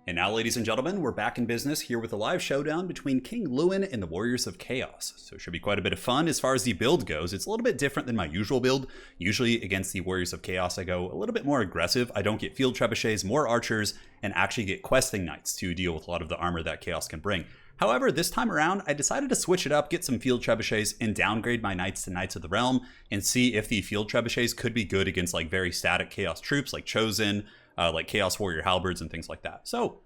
And now, ladies and gentlemen, we're back in business here with a live showdown between King Louen and the Warriors of Chaos. So it should be quite a bit of fun. As far as the build goes, it's a little bit different than my usual build. Usually against the Warriors of Chaos, I go a little bit more aggressive. I don't get field trebuchets, more archers, and actually get questing knights to deal with a lot of the armor that Chaos can bring. However, this time around, I decided to switch it up, get some field trebuchets, and downgrade my knights to Knights of the Realm, and see if the field trebuchets could be good against like very static Chaos troops like Chosen, like Chaos Warrior halberds, and things like that. So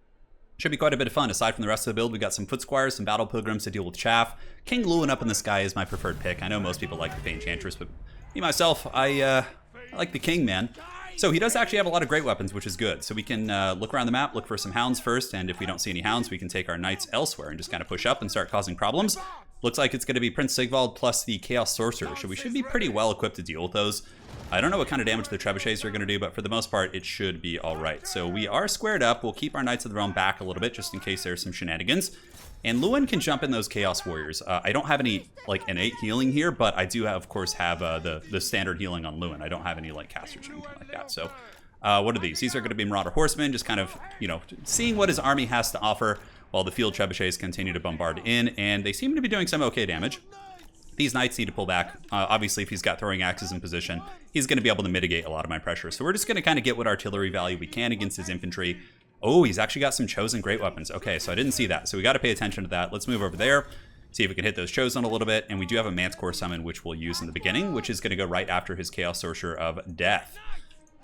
should be quite a bit of fun. Aside from the rest of the build, we got some foot squires, some battle pilgrims to deal with chaff. King Louen up in the sky is my preferred pick. I know most people like the Fey Enchantress, but me myself, I like the King, man. So he does actually have a lot of great weapons, which is good. So we can look around the map, look for some hounds first, and if we don't see any hounds, we can take our knights elsewhere and just kind of push up and start causing problems. Looks like it's going to be Prince Sigvald plus the Chaos Sorcerer, so we should be pretty well equipped to deal with those. I don't know what kind of damage the trebuchets are going to do, but for the most part, it should be all right. So we are squared up. We'll keep our Knights of the Realm back a little bit, just in case there's some shenanigans. And Louen can jump in those Chaos Warriors. I don't have any like innate healing here, but I do, of course, have the standard healing on Louen. I don't have any like casters or anything like that. So what are these? These are going to be Marauder Horsemen, just kind of, you know, seeing what his army has to offer while the field trebuchets continue to bombard in, and they seem to be doing some okay damage. These knights need to pull back. Obviously, if he's got throwing axes in position, he's going to be able to mitigate a lot of my pressure. So we're just going to kind of get what artillery value we can against his infantry. Oh, he's actually got some Chosen great weapons. Okay, so I didn't see that. So we got to pay attention to that. Let's move over there, see if we can hit those Chosen a little bit. And we do have a Manticore summon, which we'll use in the beginning, which is going to go right after his Chaos Sorcerer of Death.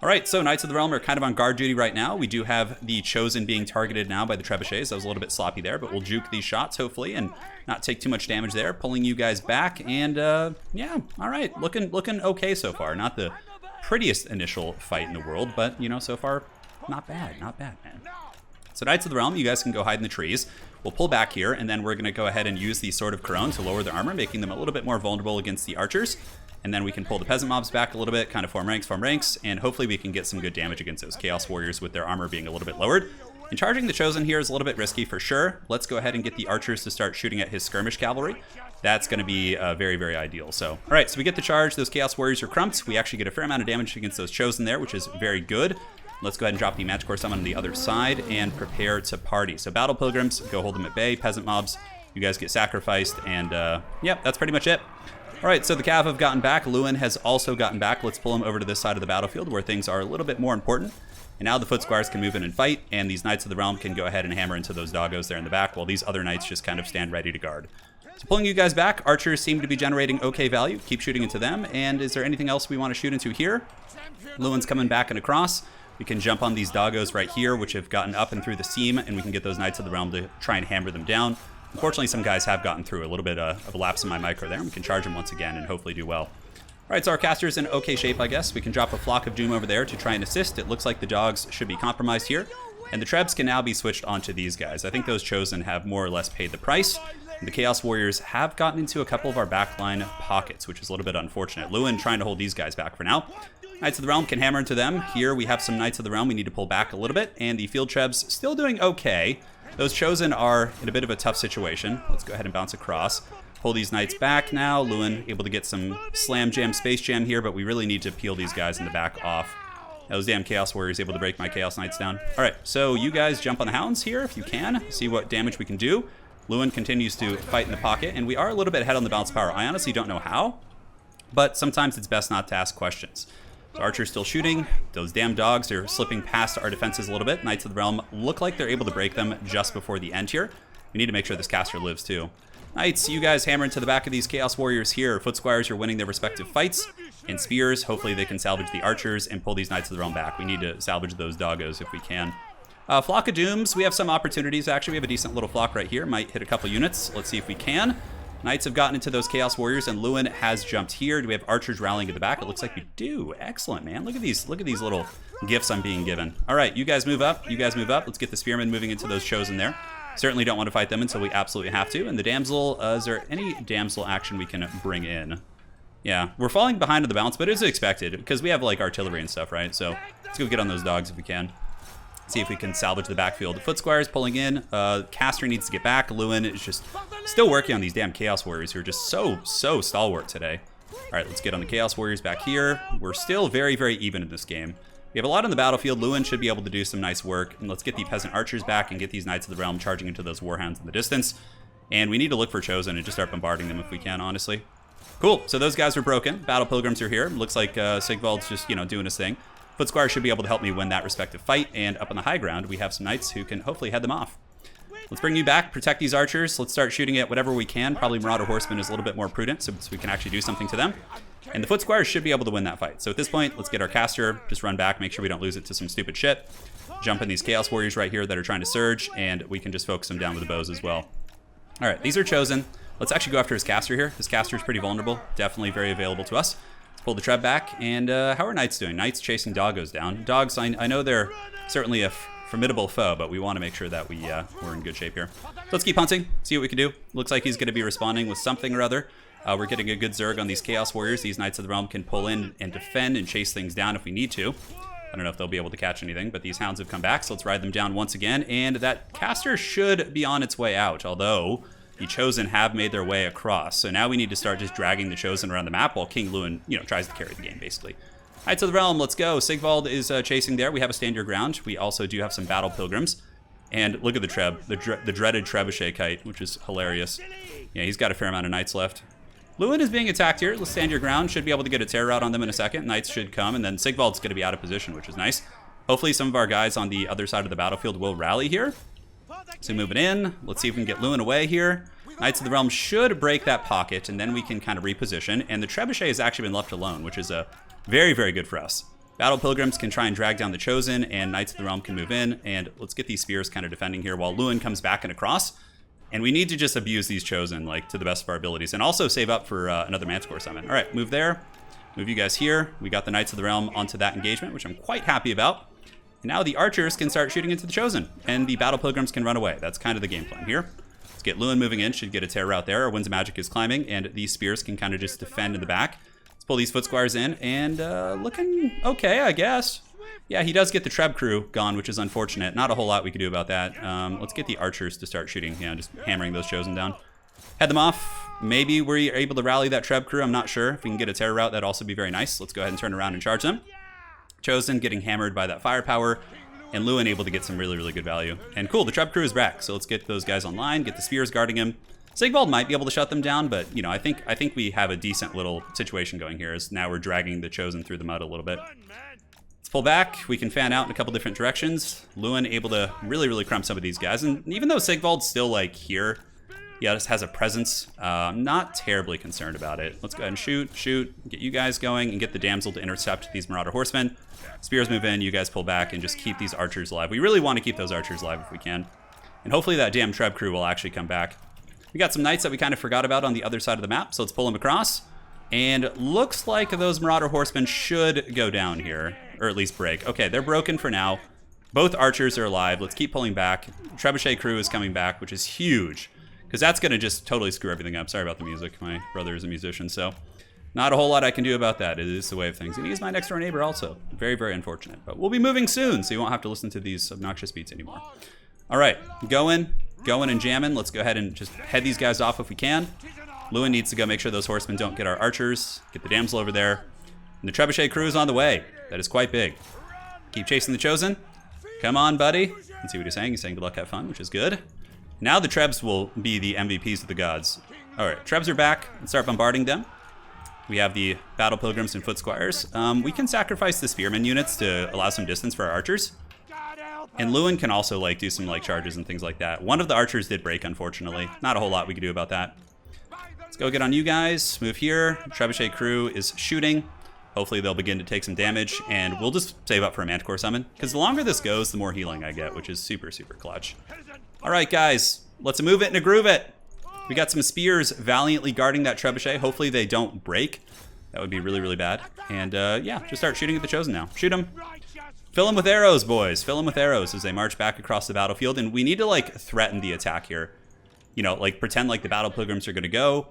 All right, so Knights of the Realm are kind of on guard duty right now. We do have the Chosen being targeted now by the trebuchets. That was a little bit sloppy there, but we'll juke these shots, hopefully, and not take too much damage there. Pulling you guys back, and yeah, all right. Looking okay so far. Not the prettiest initial fight in the world, but, you know, so far, not bad, man. So Knights of the Realm, you guys can go hide in the trees. We'll pull back here, and then we're going to go ahead and use the Sword of Couronne to lower their armor, making them a little bit more vulnerable against the archers. And then we can pull the peasant mobs back a little bit, kind of form ranks, and hopefully we can get some good damage against those Chaos Warriors with their armor being a little bit lowered. And charging the Chosen here is a little bit risky for sure. Let's go ahead and get the archers to start shooting at his skirmish cavalry. That's going to be very, very ideal. So, all right, so we get the charge. Those Chaos Warriors are crumped. We actually get a fair amount of damage against those Chosen there, which is very good. Let's go ahead and drop the Manticore Summon on the other side and prepare to party. So battle pilgrims, go hold them at bay. Peasant mobs, you guys get sacrificed, and yeah, that's pretty much it. All right, so the Cav have gotten back. Louen has also gotten back. Let's pull him over to this side of the battlefield where things are a little bit more important. And now the foot squires can move in and fight, and these Knights of the Realm can go ahead and hammer into those doggos there in the back, while these other knights just kind of stand ready to guard. So pulling you guys back, archers seem to be generating okay value. Keep shooting into them. And is there anything else we want to shoot into here? Lowen's coming back and across. We can jump on these doggos right here, which have gotten up and through the seam, and we can get those Knights of the Realm to try and hammer them down. Unfortunately, some guys have gotten through. A little bit of a lapse in my micro there. We can charge them once again and hopefully do well. All right, so our caster's in okay shape, I guess. We can drop a Flock of Doom over there to try and assist. It looks like the dogs should be compromised here. And the Trebs can now be switched onto these guys. I think those Chosen have more or less paid the price. And the Chaos Warriors have gotten into a couple of our backline pockets, which is a little bit unfortunate. Louen trying to hold these guys back for now. Knights of the Realm can hammer into them. Here we have some Knights of the Realm we need to pull back a little bit. And the Field Trebs still doing okay. Those Chosen are in a bit of a tough situation. Let's go ahead and bounce across. Pull these knights back now. Louen able to get some slam jam, space jam here, but we really need to peel these guys in the back off. Those damn Chaos Warriors able to break my Chaos Knights down. All right, so you guys jump on the hounds here if you can. See what damage we can do. Louen continues to fight in the pocket, and we are a little bit ahead on the bounce power. I honestly don't know how, but sometimes it's best not to ask questions. So Archer's still shooting. Those damn dogs are slipping past our defenses a little bit. Knights of the Realm look like they're able to break them just before the end here. We need to make sure this caster lives too. Knights, you guys hammer into the back of these Chaos Warriors here. Foot Squires are winning their respective fights. And Spears, hopefully they can salvage the Archers and pull these Knights of the Realm back. We need to salvage those doggos if we can. Flock of Dooms, we have some opportunities. Actually, we have a decent little flock right here. Might hit a couple units. Let's see if we can. Knights have gotten into those Chaos Warriors, and Louen has jumped here. Do we have Archers rallying at the back? It looks like we do. Excellent, man. Look at these little gifts I'm being given. All right, you guys move up. You guys move up. Let's get the Spearmen moving into those Chosen there. Certainly don't want to fight them until we absolutely have to. And the Damsel, is there any Damsel action we can bring in? Yeah, we're falling behind on the balance, but it's expected because we have like artillery and stuff, right? So let's go get on those dogs if we can. See if we can salvage the backfield. The Foot Squires pulling in. Caster needs to get back. Louen is just still working on these damn Chaos Warriors who are just so stalwart today. All right, let's get on the Chaos Warriors back here. We're still very, very even in this game. We have a lot on the battlefield. Louen should be able to do some nice work. And let's get the Peasant Archers back and get these Knights of the Realm charging into those Warhounds in the distance. And we need to look for Chosen and just start bombarding them if we can, honestly. Cool, so those guys are broken. Battle Pilgrims are here. Looks like Sigvald's just, doing his thing. Foot Squire should be able to help me win that respective fight. And up on the high ground, we have some Knights who can hopefully head them off. Let's bring you back, protect these archers. Let's start shooting at whatever we can. Probably Marauder Horsemen is a little bit more prudent, so we can actually do something to them. And the Foot Squires should be able to win that fight. So at this point, let's get our caster, just run back, make sure we don't lose it to some stupid shit. Jump in these Chaos Warriors right here that are trying to surge, and we can just focus them down with the bows as well. All right, these are Chosen. Let's actually go after his caster here. His caster is pretty vulnerable, definitely very available to us. Let's pull the Treb back, and how are Knights doing? Knights chasing Doggos down. Dogs, I know they're certainly a formidable foe, but we want to make sure that we're in good shape here. So let's keep hunting, see what we can do. Looks like he's going to be responding with something or other. We're getting a good Zerg on these Chaos Warriors. These Knights of the Realm can pull in and defend and chase things down if we need to. I don't know if they'll be able to catch anything, but these Hounds have come back, so let's ride them down once again. And that caster should be on its way out, although the Chosen have made their way across. So now we need to start just dragging the Chosen around the map while King Louen, tries to carry the game, basically. Knights of the Realm, let's go. Sigvald is chasing there. We have a stand your ground. We also do have some Battle Pilgrims. And look at the Treb, the dreaded Trebuchet Kite, which is hilarious. Yeah, he's got a fair amount of Knights left. Louen is being attacked here. Let's stand your ground. Should be able to get a terror out on them in a second. Knights should come, and then Sigvald's going to be out of position, which is nice. Hopefully some of our guys on the other side of the battlefield will rally here. So moving in. Let's see if we can get Louen away here. Knights of the Realm should break that pocket, and then we can kind of reposition. And the Trebuchet has actually been left alone, which is very, very good for us. Battle Pilgrims can try and drag down the Chosen, and Knights of the Realm can move in. And let's get these spears kind of defending here while Louen comes back and across. And we need to just abuse these Chosen, to the best of our abilities. And also save up for another Manticore summon. All right, move there. Move you guys here. We got the Knights of the Realm onto that engagement, which I'm quite happy about. And now the archers can start shooting into the Chosen. And the Battle Pilgrims can run away. That's kind of the game plan here. Let's get Louen moving in. Should get a terror out there. Our Winds of Magic is climbing. And these spears can kind of just defend in the back. Let's pull these Foot Squires in. And looking okay, I guess. Yeah, he does get the Treb crew gone, which is unfortunate. Not a whole lot we could do about that. Let's get the archers to start shooting. Just hammering those Chosen down. Head them off. Maybe we're able to rally that Treb crew. I'm not sure. If we can get a terror route, that'd also be very nice. Let's go ahead and turn around and charge them. Chosen getting hammered by that firepower. And Louen able to get some really, really good value. And cool, the Treb crew is back. So let's get those guys online. Get the spears guarding him. Sigvald might be able to shut them down, but I think we have a decent little situation going here. As now we're dragging the Chosen through the mud a little bit. Let's pull back. We can fan out in a couple different directions. Louen able to really, really crump some of these guys. And even though Sigvald's still here, he just has a presence. I'm not terribly concerned about it. Let's go ahead and shoot, get you guys going, and get the Damsel to intercept these Marauder Horsemen. Spears move in, you guys pull back, and just keep these archers alive. We really want to keep those archers alive if we can. And hopefully that damn Treb crew will actually come back. We got some Knights that we kind of forgot about on the other side of the map, so let's pull them across. And looks like those Marauder Horsemen should go down here, or at least break. Okay, they're broken for now. Both archers are alive. Let's keep pulling back. Trebuchet crew is coming back, which is huge, because that's going to just totally screw everything up. Sorry about the music. My brother is a musician, so not a whole lot I can do about that. It is the way of things. And he's my next door neighbor also. Very, very unfortunate. But we'll be moving soon, so you won't have to listen to these obnoxious beats anymore. All right, going and jamming. Let's go ahead and just head these guys off if we can. Louen needs to go make sure those horsemen don't get our archers. Get the damsel over there. And the Trebuchet crew is on the way. That is quite big. Keep chasing the Chosen. Come on, buddy. Let's see what he's saying. He's saying good luck, have fun, which is good. Now the Trebs will be the MVPs of the gods. All right, Trebs are back. Let's start bombarding them. We have the Battle Pilgrims and Foot Squires. We can sacrifice the Spearmen units to allow some distance for our archers. And Louen can also do some charges and things like that. One of the archers did break, unfortunately. Not a whole lot we can do about that. Let's go get on you guys. Move here. Trebuchet crew is shooting. Hopefully they'll begin to take some damage, and we'll just save up for a Manticore summon. Because the longer this goes, the more healing I get, which is super, super clutch. All right, guys. Let's move it and groove it. We got some spears valiantly guarding that Trebuchet. Hopefully they don't break. That would be really, really bad. And yeah, just start shooting at the Chosen now. Shoot them. Fill them with arrows, boys. Fill them with arrows as they march back across the battlefield. And we need to threaten the attack here. Pretend like the Battle Pilgrims are going to go.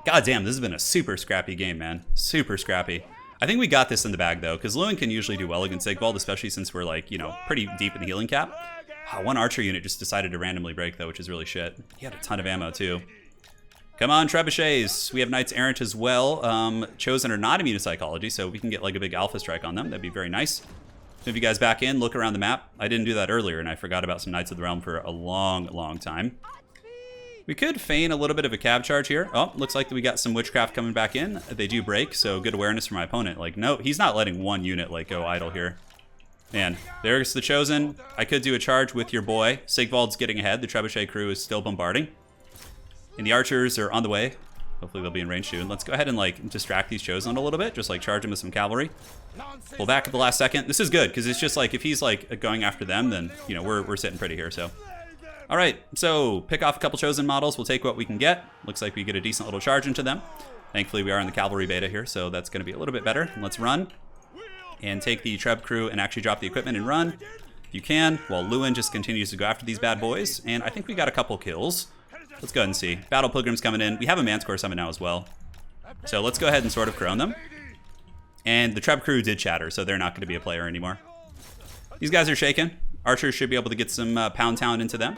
God damn, this has been a super scrappy game, man. Super scrappy. I think we got this in the bag, though, because Louen can usually do well against Sigvald, especially since we're, pretty deep in the healing cap. One archer unit just decided to randomly break, though, which is really shit. He had a ton of ammo, too. Come on, Trebuchets. We have Knights Errant as well. Chosen are not immune to Psychology, so we can get, a big Alpha Strike on them. That'd be very nice. Move you guys back in, look around the map. I didn't do that earlier, and I forgot about some Knights of the Realm for a long time. We could feign a little bit of a cab charge here. Oh, looks like we got some witchcraft coming back in. They do break, so good awareness for my opponent. Like, no, he's not letting one unit like go idle here. Man, there's the Chosen. I could do a charge with your boy. Sigvald's getting ahead. The Trebuchet crew is still bombarding. And the archers are on the way. Hopefully they'll be in range soon. Let's go ahead and like distract these Chosen a little bit. Just like charge them with some cavalry. Pull back at the last second. This is good because it's just like if he's like going after them, then you know we're sitting pretty here. So, all right. So pick off a couple Chosen models. We'll take what we can get. Looks like we get a decent little charge into them. Thankfully we are in the cavalry beta here, so that's going to be a little bit better. Let's run and take the Treb crew and actually drop the equipment and run. If you can, while Louen just continues to go after these bad boys. And I think we got a couple kills. Let's go ahead and see. Battle Pilgrims coming in. We have a Manticore summon now as well. So let's go ahead and sort of crone them. And the Treb crew did chatter, so they're not going to be a player anymore. These guys are shaking. Archers should be able to get some Pound Town into them.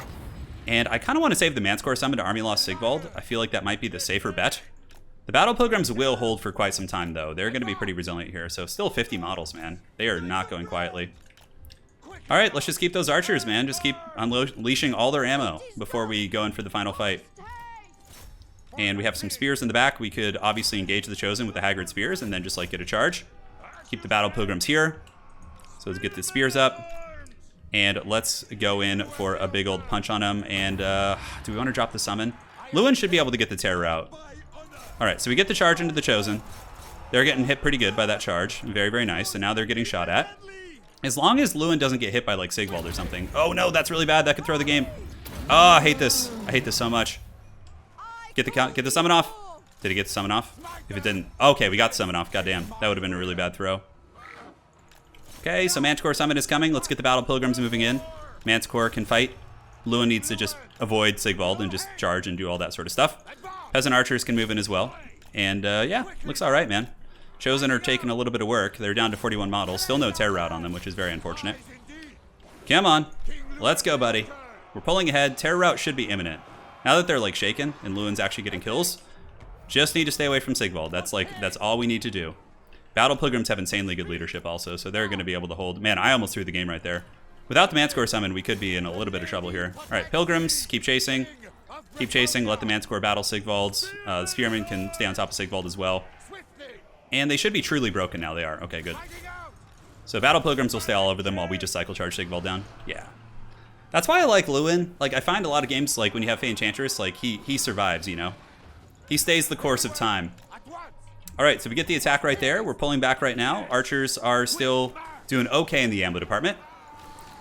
And I kind of want to save the Manticore summon to Army Lost Sigvald. I feel like that might be the safer bet. The Battle Pilgrims will hold for quite some time, though. They're going to be pretty resilient here. So still 50 models, man. They are not going quietly. All right, let's just keep those archers, man. Just keep unleashing all their ammo before we go in for the final fight. And we have some spears in the back. We could obviously engage the Chosen with the Haggard spears and then just like get a charge. Keep the Battle Pilgrims here. So let's get the spears up. And let's go in for a big old punch on them. And do we want to drop the summon? Louen should be able to get the terror out. All right, so we get the charge into the Chosen. They're getting hit pretty good by that charge. Very, very nice. And now they're getting shot at. As long as Louen doesn't get hit by like Sigvald or something. Oh no, that's really bad. That could throw the game. Oh, I hate this. I hate this so much. Get the summon off. Did he get the summon off? If it didn't, okay, we got the summon off. Goddamn, that would have been a really bad throw. Okay, so Manticore summon is coming. Let's get the Battle Pilgrims moving in. Manticore can fight. Louen needs to just avoid Sigvald and just charge and do all that sort of stuff. Peasant archers can move in as well. And yeah, looks all right, man. Chosen are taking a little bit of work. They're down to 41 models. Still no terror route on them, which is very unfortunate. Come on. Let's go, buddy. We're pulling ahead. Terror route should be imminent. Now that they're like shaken and Lowen's actually getting kills, just need to stay away from Sigvald. That's all we need to do. Battle Pilgrims have insanely good leadership also, so they're going to be able to hold. Man, I almost threw the game right there. Without the Manticore summon, we could be in a little bit of trouble here. All right, Pilgrims, keep chasing. Keep chasing. Let the Manticore battle Sigvald. The Spearmen can stay on top of Sigvald as well. And they should be truly broken now. They are. Okay, good. So Battle Pilgrims will stay all over them while we just cycle charge Sigvald down. Yeah. That's why I like Louen. Like, I find a lot of games, like, when you have Fey Enchantress, like, he survives, you know? He stays the course of time. All right, so we get the attack right there. We're pulling back right now. Archers are still doing okay in the ammo department.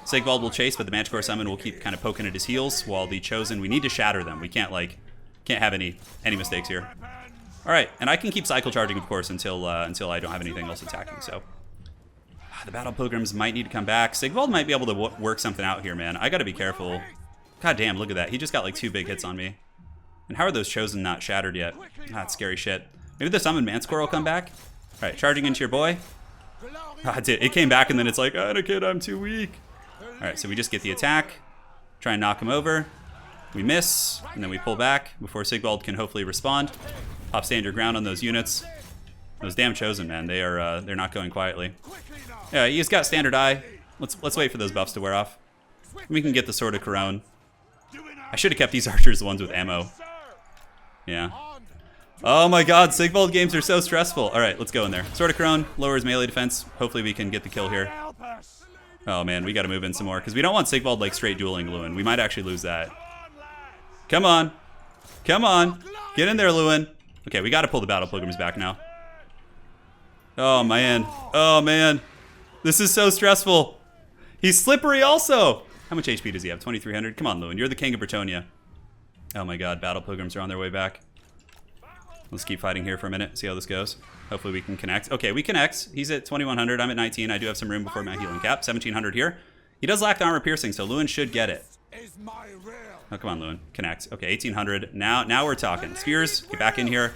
Sigvald will chase, but the Manticore summon will keep kind of poking at his heels, while the Chosen, we need to shatter them. We can't, like, can't have any mistakes here. All right, and I can keep cycle charging, of course, until I don't have anything else attacking. So the Battle Pilgrims might need to come back. Sigvald might be able to work something out here, man. I got to be careful. God damn, look at that. He just got like 2 big hits on me. And how are those Chosen not shattered yet? That's scary shit. Maybe the Summoned Manticore will come back. All right, charging into your boy. It came back, and then it's like, Anakin, I'm too weak. All right, so we just get the attack. Try and knock him over. We miss, and then we pull back before Sigvald can hopefully respond. Pop stand your ground on those units. Those damn Chosen, man, they're not going quietly. Yeah, he's got standard eye. Let's wait for those buffs to wear off. We can get the Sword of Corone. I should have kept these archers the ones with ammo. Yeah. Oh my god, Sigvald games are so stressful. All right, let's go in there. Sword of Corone lowers melee defense. Hopefully we can get the kill here. Oh man, we got to move in some more because we don't want Sigvald like straight dueling Louen. We might actually lose that. Come on. Come on. Get in there, Louen. Okay, we got to pull the Battle Pilgrims back now. Oh, man. Oh, man. This is so stressful. He's slippery also. How much HP does he have? 2,300? Come on, Louen. You're the king of Bretonnia. Oh, my God. Battle Pilgrims are on their way back. Let's keep fighting here for a minute. See how this goes. Hopefully we can connect. Okay, we connect. He's at 2,100. I'm at 19. I do have some room before my healing cap. 1,700 here. He does lack the armor piercing, so Louen should get it. Oh, come on, Louen. Connect. Okay, 1,800. Now we're talking. Spears, get back in here.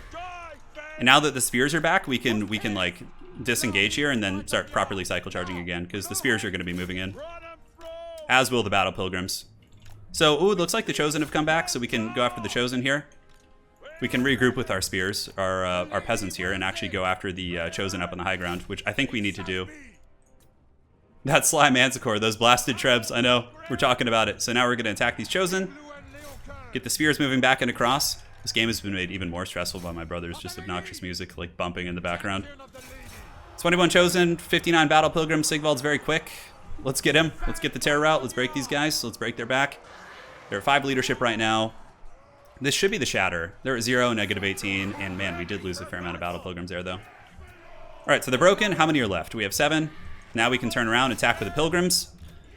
And now that the spears are back, we can like disengage here and then start properly cycle charging again because the spears are going to be moving in. As will the Battle Pilgrims. So, ooh, it looks like the Chosen have come back, so we can go after the Chosen here. We can regroup with our spears, our peasants here, and actually go after the Chosen up on the high ground, which I think we need to do. That sly Manticore, those blasted Trebs, I know. We're talking about it. So now we're going to attack these Chosen. Get the spears moving back and across. This game has been made even more stressful by my brother's just obnoxious music, like bumping in the background. 21 Chosen, 59 Battle Pilgrims. Sigvald's very quick. Let's get him. Let's get the terror route. Let's break these guys. Let's break their back. They're at 5 leadership right now. This should be the Shatter. They're at 0, -18. And man, we did lose a fair amount of Battle Pilgrims there, though. All right, so they're broken. How many are left? We have 7. Now we can turn around and attack with the Pilgrims.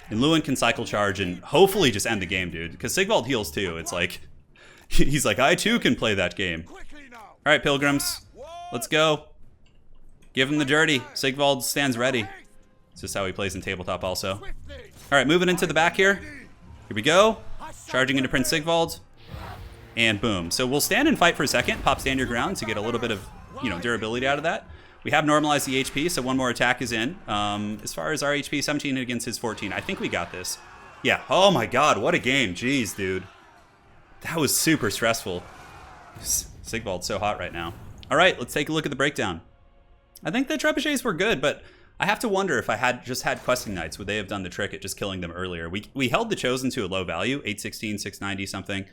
And Louen can cycle charge and hopefully just end the game, dude. Because Sigvald heals too. It's like, he's like, I too can play that game. All right, Pilgrims. Let's go. Give him the dirty. Sigvald stands ready. It's just how he plays in tabletop also. All right, moving into the back here. Here we go. Charging into Prince Sigvald. And boom. So we'll stand and fight for a second. Pop stand your ground to get a little bit of, durability out of that. We have normalized the HP, so one more attack is in. As far as our HP, 17 against his 14. I think we got this. Yeah. Oh my god, what a game. Jeez, dude. That was super stressful. Sigvald's so hot right now. All right, let's take a look at the breakdown. I think the Trebuchets were good, but I have to wonder if I had just had Questing Knights, would they have done the trick at just killing them earlier? We held the Chosen to a low value, 816, 690 something.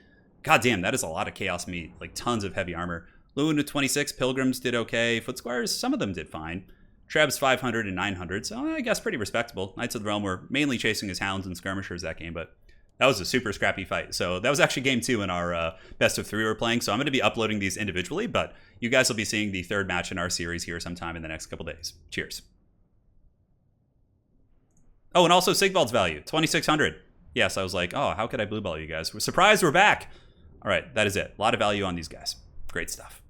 God damn, that is a lot of Chaos meat, like tons of heavy armor. Louen with 26, Pilgrims did okay. Foot Squires, some of them did fine. Trebs 500 and 900, so I guess pretty respectable. Knights of the Realm were mainly chasing his hounds and skirmishers that game, but that was a super scrappy fight. So that was actually game 2 in our best of 3 we're playing, so I'm going to be uploading these individually, but you guys will be seeing the 3rd match in our series here sometime in the next couple days. Cheers. Oh, and also Sigvald's value, 2,600. Yes, I was like, oh, how could I blue ball you guys? We're surprised we're back. All right, that is it. A lot of value on these guys. Great stuff.